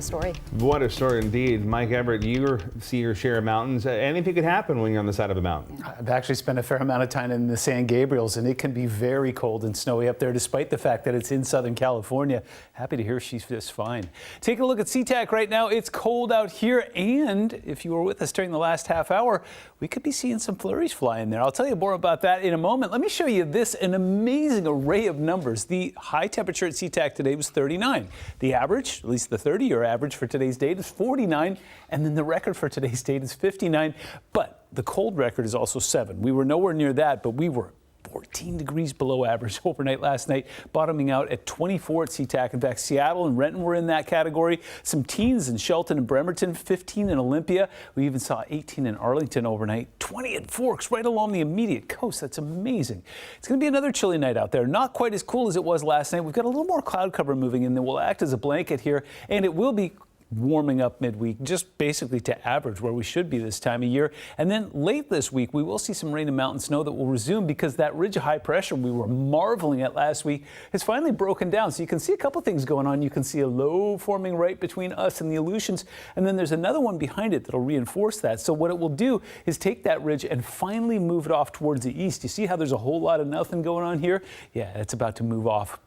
a story. What a story indeed. Mike Everett, you see your share of mountains. Anything could happen when you're on the side of a mountain. I've actually spent a fair amount of time in the San Gabriels, and it can be very cold and snowy up there, despite the fact that it's in Southern California. Happy to hear she's just fine. Taking a look at SeaTac right now, it's cold out here, and if you were with us during the last half hour, we could be seeing some flurries fly in there. I'll tell you more about that in a moment. Let me show you this, an amazing array of numbers. The high temperature at SeaTac today was 39. The average, at least the 30-year average for today's date, is 49, and then the record for today's date is 59. But the cold record is also 7. We were nowhere near that, but we were 14 degrees below average overnight last night, bottoming out at 24 at SeaTac. In fact, Seattle and Renton were in that category. Some teens in Shelton and Bremerton, 15 in Olympia. We even saw 18 in Arlington overnight, 20 at Forks, right along the immediate coast. That's amazing. It's going to be another chilly night out there. Not quite as cool as it was last night. We've got a little more cloud cover moving in that will act as a blanket here, and it will be warming up midweek, just basically to average where we should be this time of year. And then late this week, we will see some rain and mountain snow that will resume because that ridge of high pressure we were marveling at last week has finally broken down. So you can see a couple things going on. You can see a low forming right between us and the Aleutians, and then there's another one behind it that'll reinforce that. So what it will do is take that ridge and finally move it off towards the east. You see how there's a whole lot of nothing going on here? Yeah, it's about to move off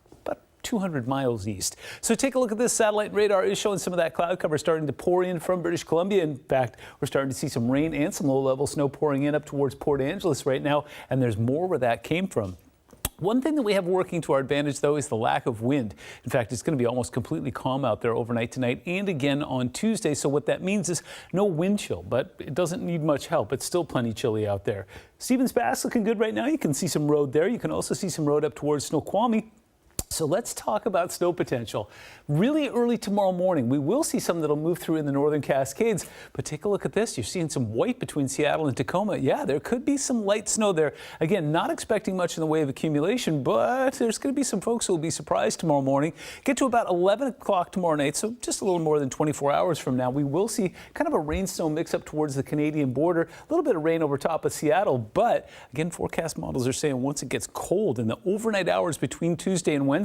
200 miles east. So take a look at this. Satellite radar is showing some of that cloud cover starting to pour in from British Columbia. In fact, we're starting to see some rain and some low-level snow pouring in up towards Port Angeles right now, and there's more where that came from. One thing that we have working to our advantage, though, is the lack of wind. In fact, it's going to be almost completely calm out there overnight tonight and again on Tuesday. So what that means is no wind chill, but it doesn't need much help. It's still plenty chilly out there. Stevens Pass looking good right now. You can see some road there. You can also see some road up towards Snoqualmie. So let's talk about snow potential. Really early tomorrow morning, we will see some that'll move through in the northern Cascades, but take a look at this. You're seeing some white between Seattle and Tacoma. Yeah, there could be some light snow there. Again, not expecting much in the way of accumulation, but there's going to be some folks who will be surprised tomorrow morning. Get to about 11 o'clock tomorrow night, so just a little more than 24 hours from now, we will see kind of a rain-snow mix up towards the Canadian border. A little bit of rain over top of Seattle, but again, forecast models are saying once it gets cold in the overnight hours between Tuesday and Wednesday,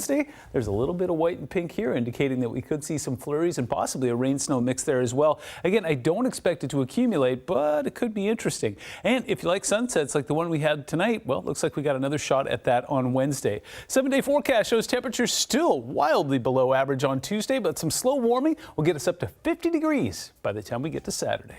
there's a little bit of white and pink here indicating that we could see some flurries and possibly a rain-snow mix there as well. Again, I don't expect it to accumulate, but it could be interesting. And if you like sunsets like the one we had tonight, well, it looks like we got another shot at that on Wednesday. 7-day forecast shows temperatures still wildly below average on Tuesday, but some slow warming will get us up to 50 degrees by the time we get to Saturday.